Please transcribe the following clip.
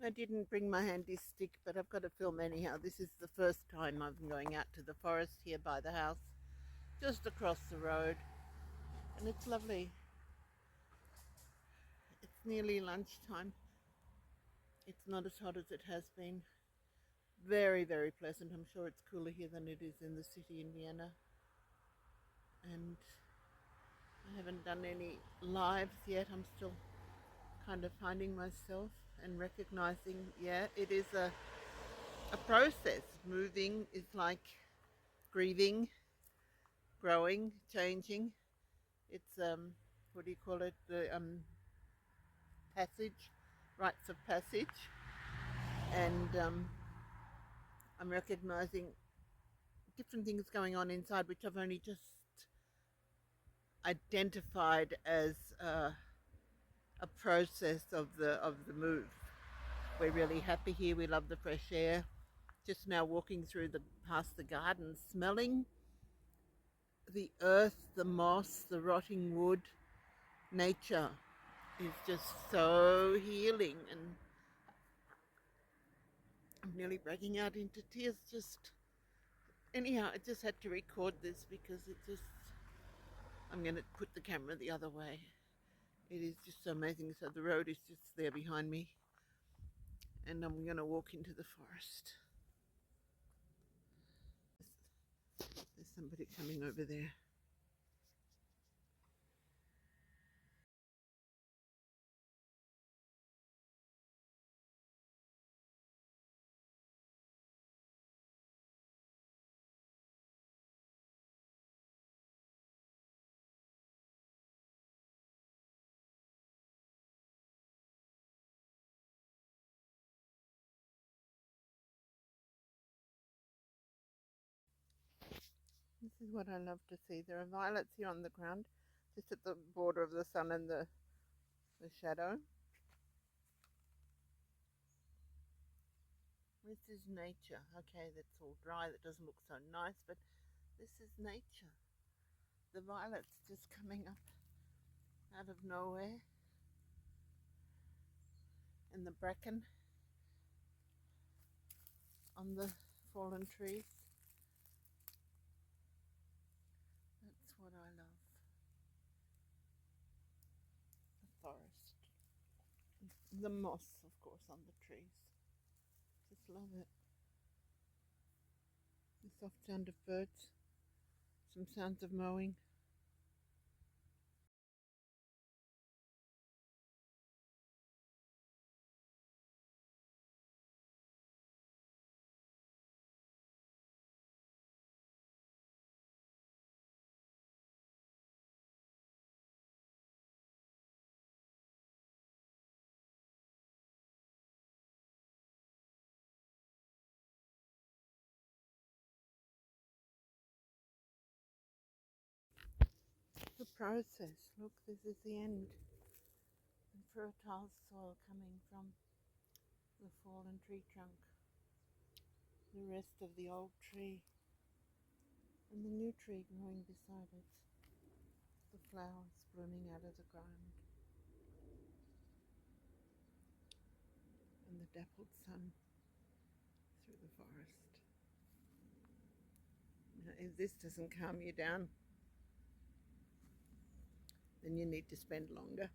I didn't bring my handy stick, but I've got to film anyhow. This is the first time I'm going out to the forest here by the house, just across the road, and it's lovely. It's nearly lunchtime. It's not as hot as it has been. Very, very pleasant. I'm sure it's cooler here than it is in the city in Vienna. And I haven't done any lives yet. I'm still kind of finding myself and recognizing, yeah, it is a process. Moving is like grieving, growing, changing. It's what do you call it? The passage, rites of passage, and I'm recognizing different things going on inside, which I've only just identified as a process of the move. We're really happy here. We love the fresh air. Just now walking through the past the garden, smelling the earth, the moss, the rotting wood. Nature is just so healing, and I'm nearly breaking out into tears. Just anyhow, I just had to record this because it just, I'm going to put the camera the other way. It is just so amazing. So the road is just there behind me, and I'm going to walk into the forest. There's somebody coming over there. This is what I love to see. There are violets here on the ground, just at the border of the sun and the shadow. This is nature. Okay, that's all dry. That doesn't look so nice, but this is nature. The violets just coming up out of nowhere, and the bracken on the fallen trees. That's what I love. The forest. The moss, of course, on the trees. Just love it. The soft sound of birds, some sounds of mowing. The process. Look, this is the end. And fertile soil coming from the fallen tree trunk. The rest of the old tree. And the new tree growing beside it. The flowers blooming out of the ground. And the dappled sun through the forest. Now, if this doesn't calm you down, then you need to spend longer.